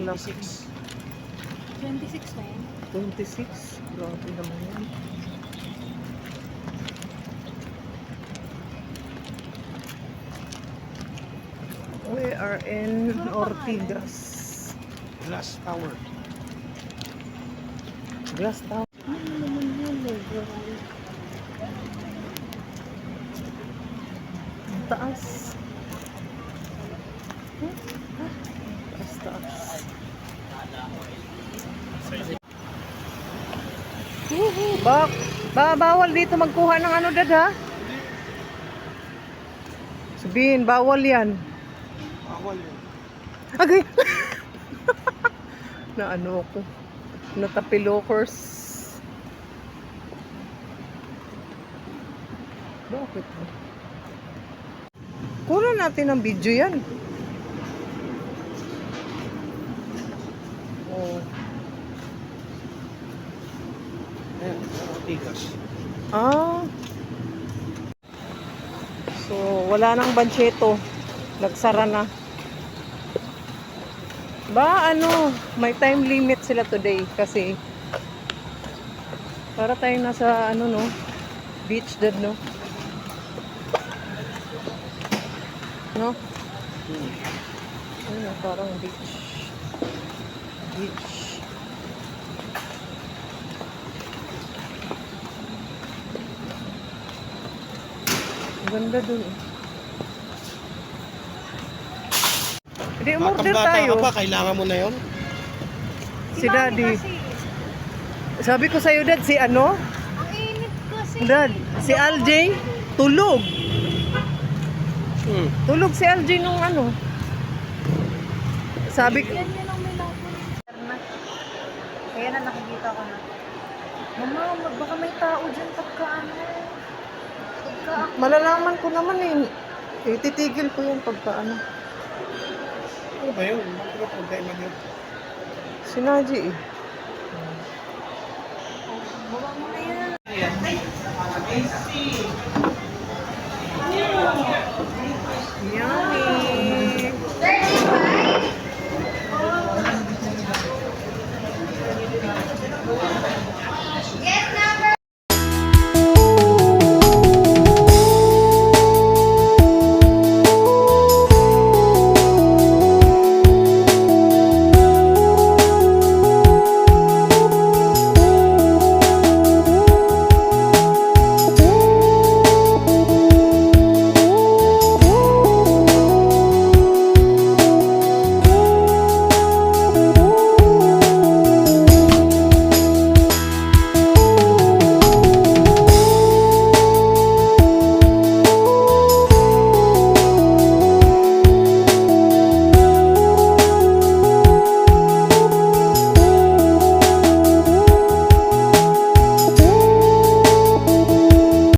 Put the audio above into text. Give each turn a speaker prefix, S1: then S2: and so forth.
S1: laki.
S2: 26 na yun.
S1: 26? Grabe naman yan. We are in Ortigas.
S3: Glass Tower.
S1: Glass Tower. Ano naman yan eh? Ang taas. Taas. Bawal dito magkuha ng ano, dad, ha? Sabihin, bawal yan.
S3: Bawal yun.
S1: Agay! Na ano ako. Natapilokers. Bakit? Kunan natin ang video yan. Oh.
S3: Ayan, Ortigas.
S1: Ah. So, wala nang bancheto. Nagsara na. Ba, ano, may time limit sila today kasi para tayong nasa, ano, no, beach dad, no? No? Ano, parang beach. Beach. Ganda dun. Hindi, umorder
S3: Batang-bata
S1: tayo.
S3: ka pa, kailangan mo na yun?
S1: Si Daddy. Sabi ko sa'yo, Dad, si ano?
S2: Ang init kasi.
S1: Dad, si LJ, tulog. Tulog si LJ nung ano. Sabi ko,
S2: Yan yun ang may lapo. Kaya na nakikita ko na. Mama, baka may tao dyan pagka ano. Pagka
S1: malalaman ko naman eh. Titigil ko yung pagka ano.
S3: Ano ba yun? Bakit ba problema yun?
S1: Si Naji eh.
S2: baba mo na yan.